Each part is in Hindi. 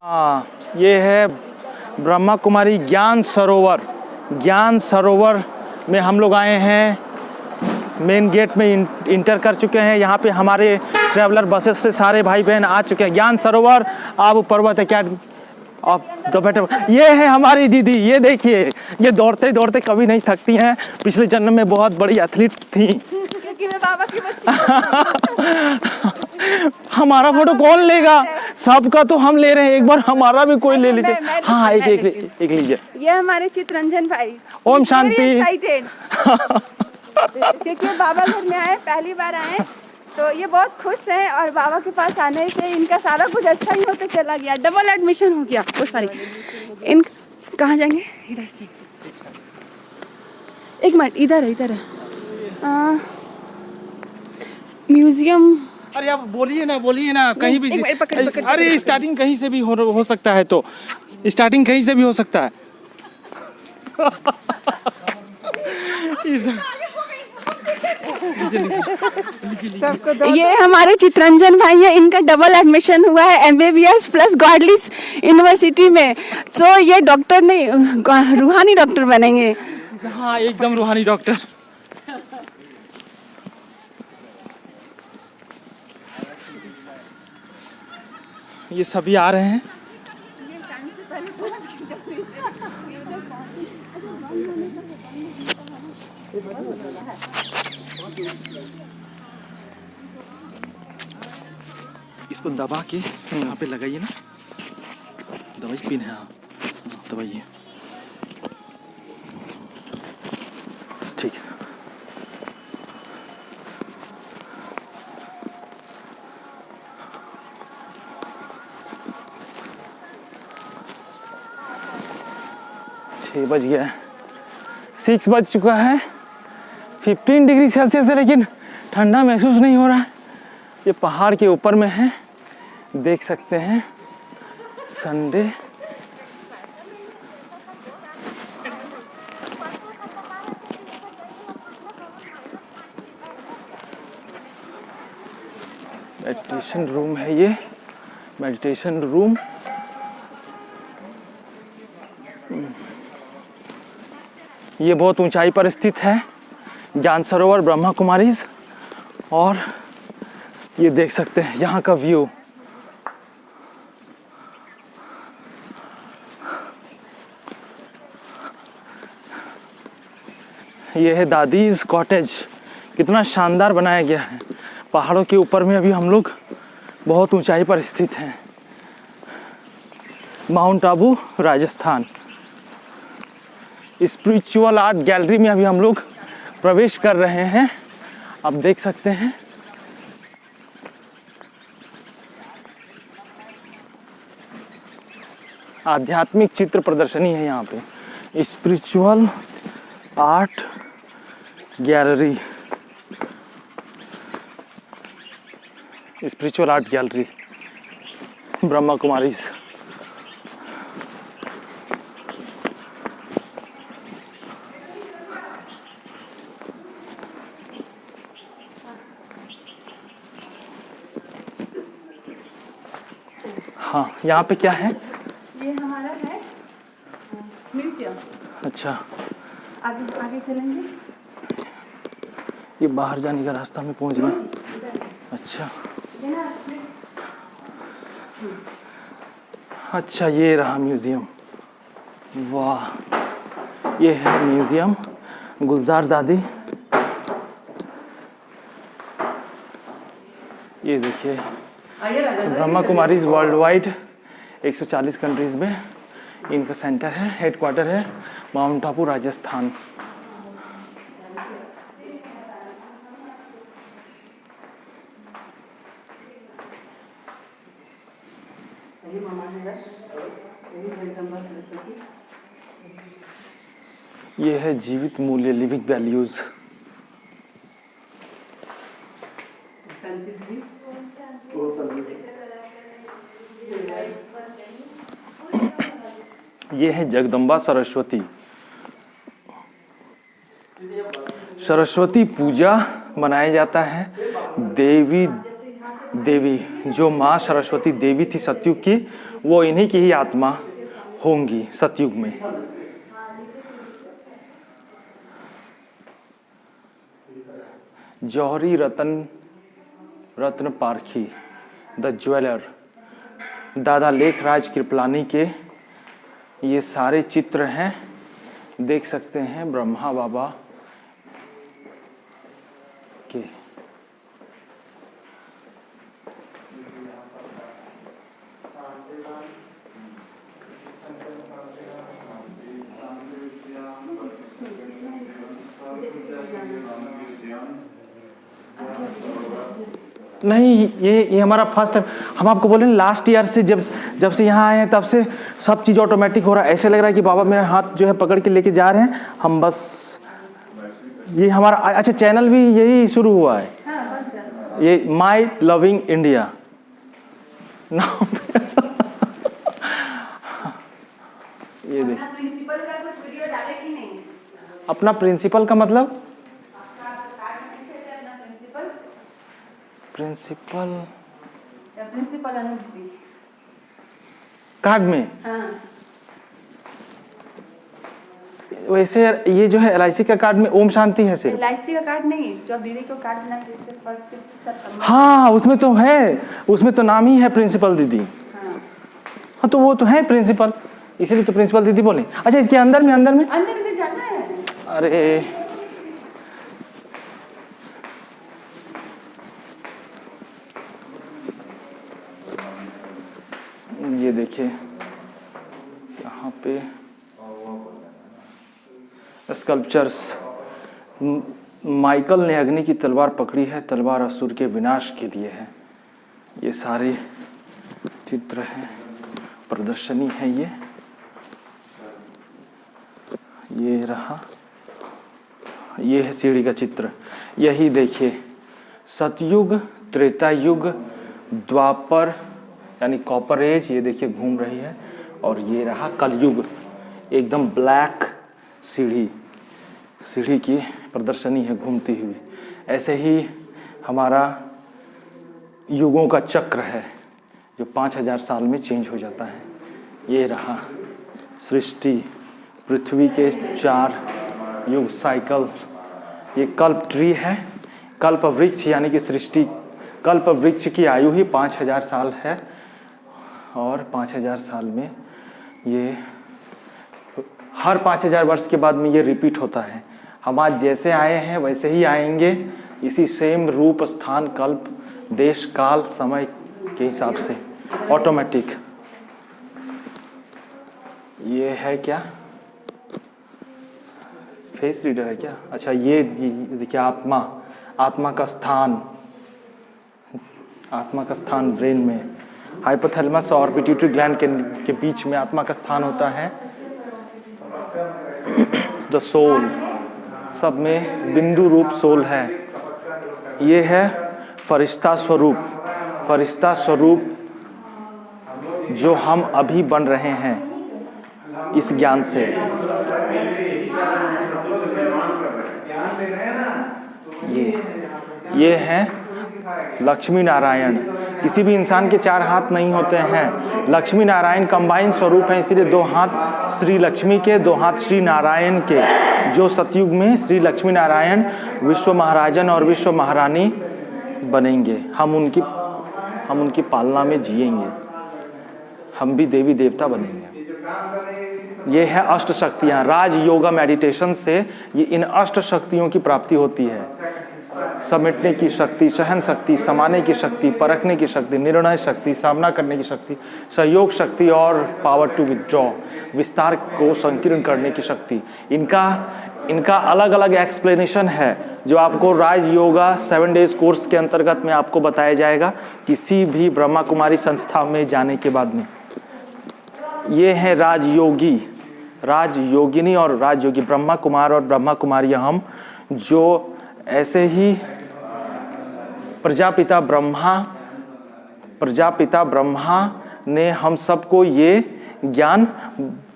हाँ, ये है ब्रह्मा कुमारी ज्ञान सरोवर। ज्ञान सरोवर में हम लोग आए हैं, मेन गेट में इंटर कर चुके हैं। यहाँ पे हमारे ट्रैवलर बसेस से सारे भाई बहन आ चुके हैं। ज्ञान सरोवर आबू पर्वत अकेडमी। अब तो बेटे, ये है हमारी दीदी। ये देखिए, ये दौड़ते दौड़ते कभी नहीं थकती हैं। पिछले जन्म में बहुत बड़ी एथलीट थी। क्योंकि मैं बाबा की बच्ची हमारा फोटो कौन लेगा? सबका तो हम ले रहे हैं, एक बार हमारा भी कोई ले लीजिए। हाँ, एक लीजिए। ये हमारे चितरंजन भाई। ओम शांति। एक्साइटेड क्योंकि बाबा घर में आए, पहली बार आए, तो ये बहुत खुश हैं। और बाबा के पास आने से इनका सारा कुछ अच्छा ही होकर चला गया। डबल एडमिशन हो गया। ओ सॉरी, इन कहाँ जाएंगे? इधर से। एक मिनट, इधर है म्यूजियम। अरे आप बोलिए ना कहीं भी। पकड़। अरे स्टार्टिंग कहीं से भी हो सकता है, तो स्टार्टिंग कहीं से भी हो सकता है। ये हमारे चितरंजन भाई है। इनका डबल एडमिशन हुआ है MBBS प्लस गॉडलिस यूनिवर्सिटी में। सो ये डॉक्टर नहीं, रूहानी डॉक्टर बनेंगे। हाँ, एकदम रूहानी डॉक्टर। ये सभी आ रहे हैं। इसको दबा के यहाँ पे लगाइए ना, दवाई पिन है। हाँ, दबाइए। ठीक है। छः बज गया है, 6 बज चुका है। 15 डिग्री सेल्सियस है, लेकिन ठंडा महसूस नहीं हो रहा है। ये पहाड़ के ऊपर में है, देख सकते हैं। संडे मेडिटेशन रूम है। ये मेडिटेशन रूम। ये बहुत ऊंचाई पर स्थित है, ज्ञान सरोवर ब्रह्मा कुमारीज। और ये देख सकते हैं यहाँ का व्यू। ये है दादीज कॉटेज। कितना शानदार बनाया गया है। पहाड़ों के ऊपर में अभी हम लोग बहुत ऊंचाई पर स्थित हैं। Mount Abu, Rajasthan. Spiritual art gallery में अभी हम लोग प्रवेश कर रहे हैं। आप देख सकते हैं। आध्यात्मिक चित्र प्रदर्शनी है यहाँ पे। Spiritual art gallery, spiritual art gallery Brahma Kumaris. हाँ, यहाँ पे क्या है? ये हमारा है म्यूजियम। अच्छा, आगे चलेंगे। ये बाहर जाने का रास्ता में पहुँच गए। अच्छा अच्छा, ये रहा म्यूजियम। वाह, ये है म्यूजियम गुलजार दादी। ये देखिए, Brahma Kumaris world wide 140 countries में इनका सेंटर है, हेडक्वार्टर है माउंट आबू, राजस्थान। ये है जीवित मूल्य, लिविंग वैल्यूज। ये है जगदम्बा सरस्वती। सरस्वती पूजा मनाया जाता है। देवी देवी, जो माँ सरस्वती देवी थी सतयुग की, वो इन्हीं की ही आत्मा होंगी सतयुग में। जौहरी रत्न पारखी, द ज्वेलर, दादा लेखराज कृपलानी के ये सारे चित्र हैं, देख सकते हैं ब्रह्मा बाबा के। नहीं, ये हमारा फर्स्ट टाइम। हम आपको बोले लास्ट ईयर से जब से यहाँ आए हैं तब से सब चीज़ ऑटोमेटिक हो रहा है। ऐसे लग रहा है कि बाबा मेरा हाथ जो है पकड़ के लेके जा रहे हैं, हम बस ये हमारा अच्छा चैनल भी यही शुरू हुआ है, ये माई लविंग इंडिया नाम। ये देखिए प्रिंसिपल का कुछ वीडियो डाले कि नहीं? अपना प्रिंसिपल का मतलब प्रिंसिपल अनुभूति कार्ड में। हाँ। वैसे ये जो है LIC का कार्ड में ओम शांति है सिर्फ। LIC का कार्ड नहीं, जो दीदी को कार्ड बनाए थे फर्स्ट। हाँ उसमें तो है, उसमें तो नाम ही है प्रिंसिपल दीदी। हाँ तो वो तो है प्रिंसिपल, इसीलिए तो प्रिंसिपल दीदी बोले। अच्छा इसके अंदर में अंदर इधर जाना है। अरे ये देखिए यहाँ पे स्कल्पचर्स। माइकल ने अग्नि की तलवार पकड़ी है, तलवार असुर के विनाश के लिए है। ये सारे चित्र हैं, प्रदर्शनी है ये रहा, ये है सीढ़ी का चित्र। यही देखिए सतयुग, त्रेता युग, द्वापर यानी कॉपर एज, ये देखिए घूम रही है। और ये रहा कलयुग, एकदम ब्लैक सीढ़ी की प्रदर्शनी है घूमती हुई। ऐसे ही हमारा युगों का चक्र है जो 5000 साल में चेंज हो जाता है। ये रहा सृष्टि, पृथ्वी के 4 युग साइकिल। ये कल्प ट्री है, कल्प वृक्ष यानी कि सृष्टि, कल्प वृक्ष की आयु ही 5000 साल है। और 5000 साल में ये हर 5000 वर्ष के बाद में ये रिपीट होता है। हम आज जैसे आए हैं वैसे ही आएंगे, इसी सेम रूप स्थान कल्प देश काल समय के हिसाब से ऑटोमेटिक। ये है क्या, फेस रीडर है क्या? अच्छा ये देखिए आत्मा का स्थान ब्रेन में, हाइपोथैलेमस और पिट्यूटरी ग्लैंड के बीच में आत्मा का स्थान होता है। द सोल, सब में बिंदु रूप सोल है। ये है फरिश्ता स्वरूप जो हम अभी बन रहे हैं इस ज्ञान से। ये है लक्ष्मी नारायण। किसी भी इंसान के 4 हाथ नहीं होते हैं, लक्ष्मी नारायण कंबाइन स्वरूप है, इसीलिए 2 हाथ श्री लक्ष्मी के, 2 हाथ श्री नारायण के, जो सतयुग में श्री लक्ष्मी नारायण विश्व महाराजन और विश्व महारानी बनेंगे। हम उनकी पालना में जिएंगे, हम भी देवी देवता बनेंगे। ये है अष्ट शक्तियाँ। राज योगा मेडिटेशन से ये इन अष्ट शक्तियों की प्राप्ति होती है। समेटने की शक्ति, सहन शक्ति, समाने की शक्ति, परखने की शक्ति, निर्णय शक्ति, सामना करने की शक्ति, सहयोग शक्ति और पावर टू विथड्रॉ, विस्तार को संकीर्ण करने की शक्ति। इनका अलग अलग एक्सप्लेनेशन है जो आपको राज योगा 7 डेज कोर्स के अंतर्गत में आपको बताया जाएगा किसी भी ब्रह्मा कुमारी संस्था में जाने के बाद में। ये है राजयोगी, राजयोगिनी और राजयोगी, ब्रह्मा कुमार और ब्रह्मा कुमारी हम, जो ऐसे ही प्रजापिता ब्रह्मा ने हम सबको ये ज्ञान,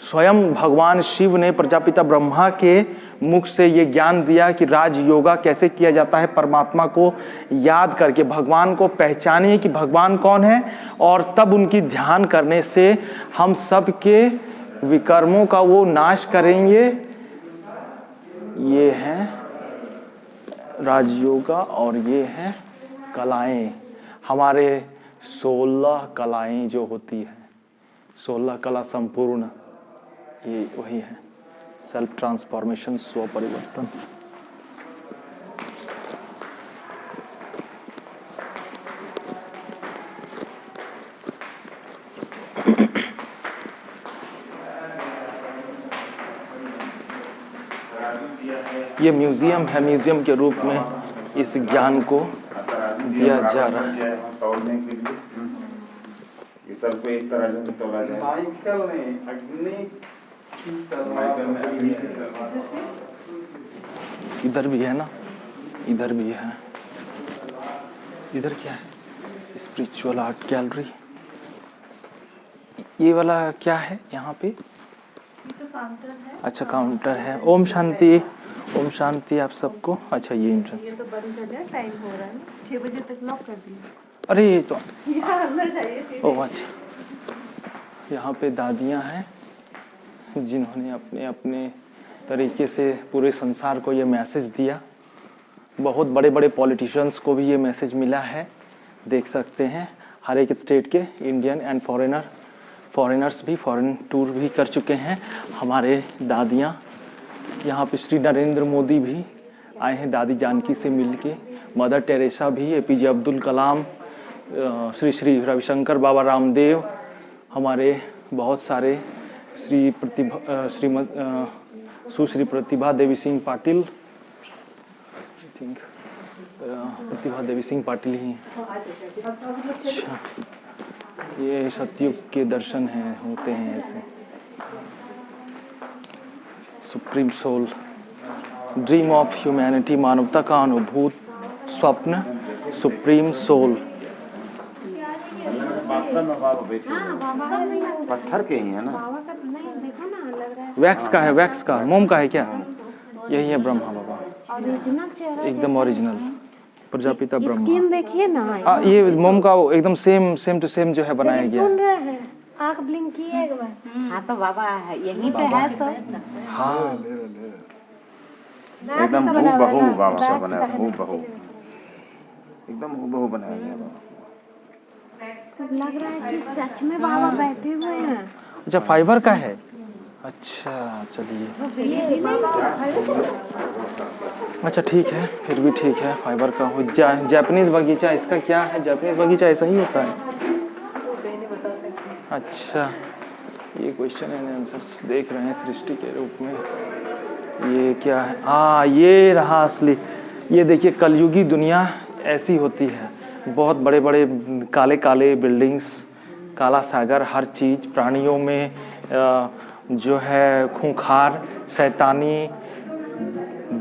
स्वयं भगवान शिव ने प्रजापिता ब्रह्मा के मुख से ये ज्ञान दिया कि राज योगा कैसे किया जाता है। परमात्मा को याद करके भगवान को पहचानिए कि भगवान कौन है, और तब उनकी ध्यान करने से हम सब के विकर्मों का वो नाश करेंगे। ये है राजयोगा और ये है कलाएं, हमारे 16 कलाएं जो होती है, 16 कला संपूर्ण, ये वही है सेल्फ ट्रांसफॉर्मेशन, स्व परिवर्तन। ये म्यूजियम है, म्यूजियम के रूप में इस ज्ञान को दिया जा रहा है। ये सबको एक तरह से तोड़ा जाए। इधर भी है ना, इधर भी है। इधर क्या है? Spiritual art gallery. ये वाला क्या है यहाँ पे? तो काउंटर है। अच्छा काउंटर है। ओम शांति, ओम शांति आप सबको। अच्छा ये एंट्रेंस। ये तो बंद कर दिया, टाइम हो रहा है, 6 बजे तक लॉक कर दिया। अरे ये तो यहाँ अंदर जाइए सीधे। ओह अच्छा, यहाँ पे दादियाँ हैं जिन्होंने अपने अपने तरीके से पूरे संसार को ये मैसेज दिया। बहुत बड़े बड़े पॉलिटिशियंस को भी ये मैसेज मिला है, देख सकते हैं। हर एक स्टेट के इंडियन एंड फॉरेनर्स भी फॉरेन टूर भी कर चुके हैं हमारे दादियाँ। यहाँ पे श्री नरेंद्र मोदी भी आए हैं दादी जानकी से मिलके, मदर टेरेसा भी, APJ अब्दुल कलाम, श्री श्री रविशंकर बाबा रामदेव, हमारे बहुत सारे सुश्री प्रतिभा देवी सिंह पाटिल, आई थिंक प्रतिभा देवी सिंह पाटिल ही। अच्छा, ये सतयुग के दर्शन हैं, होते हैं ऐसे। Supreme soul, dream of humanity, मानवता का अनुभूत स्वप्न, सुप्रीम सोल। वास्तव में बाबा बैठे पत्थर के ही है ना। वैक्स का है, वैक्स का, मोम का है क्या? यही है ब्रह्मा बाबा, एकदम ओरिजिनल प्रजापिता ब्रह्मा। स्किन देखिए ना, ये मोम का एकदम सेम टू सेम जो है बनाया गया सुन रहे हैं, आँख ब्लिंक किए एक बार। हाँ तो बाबा है, यहीं पे है तो। हाँ एकदम हूबहू बाबा से बनाया, हूबहू, एकदम हूबहू बनाया गया बाबा। लग रहा है कि सच में बाबा बैठे हुए हैं। अच्छा फाइबर का है। अच्छा चलिए, अच्छा ठीक है, फिर भी ठीक है, फाइबर का हो। जापानीज बगीचा, इसका क्या है? जापानीज बगीचा ऐसा ही होता है। अच्छा, ये क्वेश्चन एंड आंसर्स देख रहे हैं सृष्टि के रूप में। ये क्या है? हाँ ये रहा असली। ये देखिए कलयुगी दुनिया ऐसी होती है, बहुत बड़े बड़े काले काले बिल्डिंग्स, काला सागर, हर चीज़, प्राणियों में जो है खूंखार, शैतानी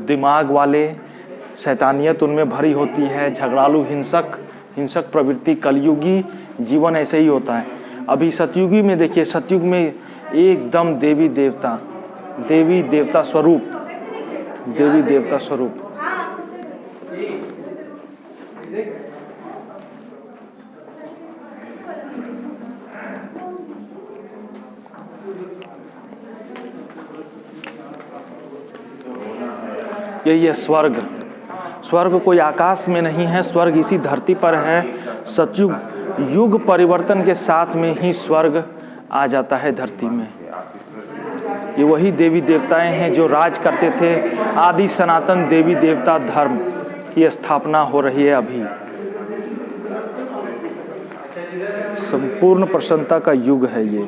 दिमाग वाले, शैतानियत उनमें भरी होती है, झगड़ालू, हिंसक प्रवृत्ति। कलयुगी जीवन ऐसे ही होता है। अभी सतयुगी में देखिए, सतयुग में एकदम देवी देवता स्वरूप, देवी देवता स्वरूप। यही है स्वर्ग। स्वर्ग कोई आकाश में नहीं है, स्वर्ग इसी धरती पर है। सतयुग युग परिवर्तन के साथ में ही स्वर्ग आ जाता है धरती में। ये वही देवी देवताएं हैं जो राज करते थे। आदि सनातन देवी देवता धर्म की स्थापना हो रही है अभी। संपूर्ण प्रसन्नता का युग है ये।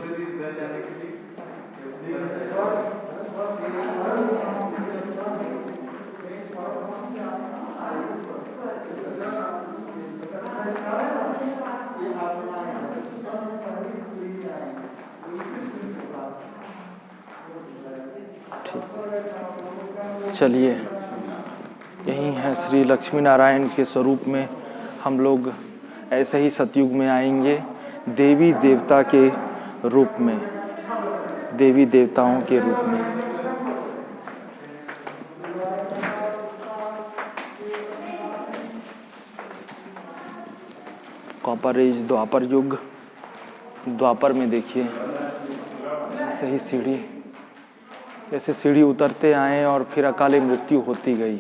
चलिए, यही है श्री लक्ष्मी नारायण के स्वरूप में हम लोग ऐसे ही सतयुग में आएंगे, देवी देवता के रूप में, देवी देवताओं के रूप में। द्वापर एज, द्वापर युग, द्वापर में देखिए ऐसे ही सीढ़ी, जैसे सीढ़ी उतरते आए और फिर अकाले मृत्यु होती गई।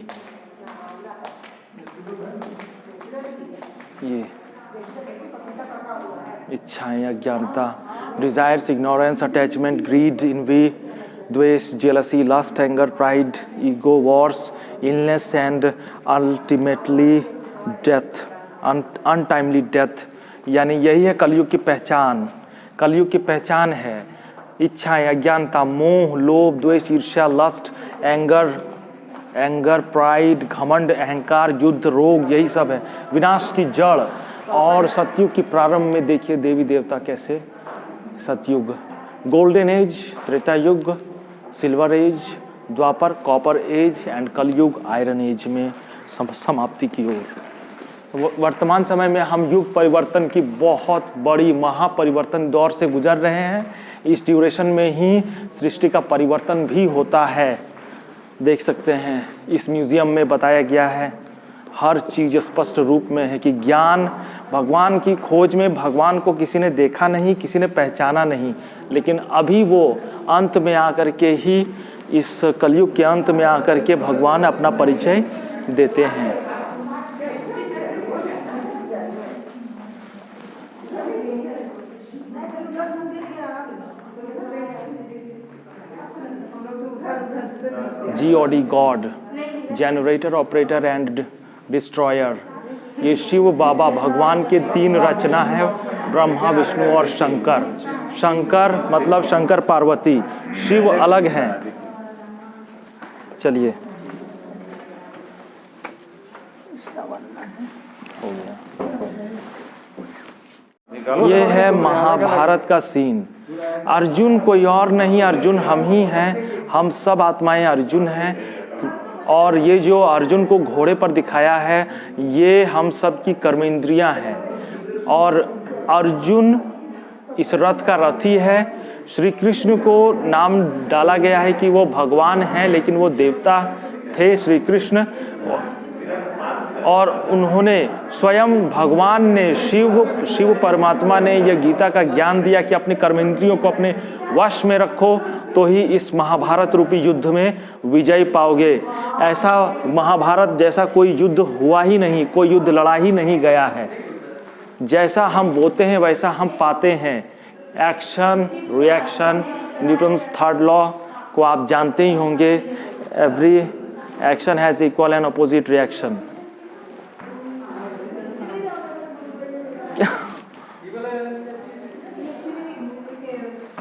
ये इच्छाएं, अज्ञानता, desires, ignorance, attachment, greed, envy, द्वेष, jealousy, lust, anger, pride, ego, wars, illness and ultimately death, untimely death. यानी यही है कलयुग की पहचान। कलयुग की पहचान है इच्छाएं, अज्ञानता, मोह, लोभ, द्वेष, ईर्ष्या, लस्ट, एंगर, प्राइड, घमंड, अहंकार, युद्ध, रोग, यही सब है विनाश की जड़। और सतयुग की प्रारंभ में देखिए देवी देवता कैसे, सतयुग, golden age, Treta Yug, silver age, Dwapar, copper age and Kalyug iron age में समाप्ति की ओर। वर्तमान समय में हम युग परिवर्तन की बहुत बड़ी महापरिवर्तन दौर से गुजर रहे हैं। इस ड्यूरेशन में ही सृष्टि का परिवर्तन भी होता है। देख सकते हैं इस म्यूजियम में बताया गया है, हर चीज़ स्पष्ट रूप में है कि ज्ञान, भगवान की खोज में भगवान को किसी ने देखा नहीं, किसी ने पहचाना नहीं, लेकिन अभी वो अंत में आकर के ही, इस कलयुग के अंत में आकर के भगवान अपना परिचय देते हैं। GOD, God, generator, operator and destroyer. ये शिव बाबा भगवान के तीन रचना है, ब्रह्मा, विष्णु और शंकर। शंकर मतलब शंकर पार्वती, शिव अलग हैं। चलिए हो गया। ये है महाभारत का सीन। अर्जुन कोई और नहीं, अर्जुन हम ही हैं, हम सब आत्माएं अर्जुन हैं। और ये जो अर्जुन को घोड़े पर दिखाया है, ये हम सब की कर्मेंद्रियां हैं। और अर्जुन इस रथ का रथी है। श्री कृष्ण को नाम डाला गया है कि वो भगवान हैं, लेकिन वो देवता थे श्री कृष्ण। और उन्होंने स्वयं भगवान ने, शिव परमात्मा ने यह गीता का ज्ञान दिया कि अपनी कर्मेंद्रियों को अपने वश में रखो, तो ही इस महाभारत रूपी युद्ध में विजय पाओगे। ऐसा महाभारत जैसा कोई युद्ध हुआ ही नहीं, कोई युद्ध लड़ा ही नहीं गया है। जैसा हम बोते हैं वैसा हम पाते हैं। Action reaction, Newton's third law को आप जानते ही होंगे। Every action has equal and opposite reaction.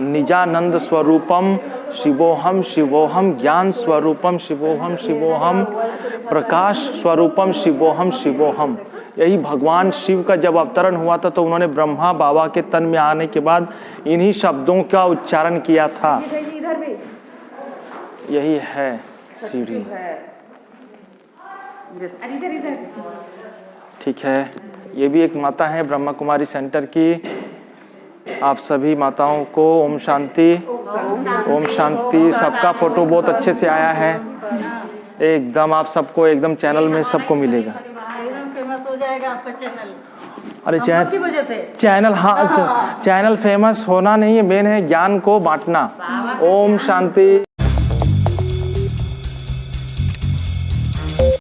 निजानंद स्वरूपम शिवोहम शिवोहम, ज्ञान स्वरूपम शिवोहम शिवोहम, प्रकाश स्वरूपम शिवोहम शिवोहम। यही भगवान शिव का जब अवतरण हुआ था तो उन्होंने ब्रह्मा बाबा के तन में आने के बाद इन्हीं शब्दों का उच्चारण किया था। यही है सीढ़ी। ठीक है, ये भी एक माता है ब्रह्मा कुमारी सेंटर की। आप सभी माताओं को ओम शांति, ओम शांति। सबका फोटो बहुत अच्छे से आया है एकदम। आप सबको एकदम चैनल में सबको मिलेगा, एकदम फेमस हो जाएगा आपका चैनल। अरे की वजह से चैनल, हाँ चैनल फेमस होना नहीं है, मेन है ज्ञान को बांटना। ओम शांति।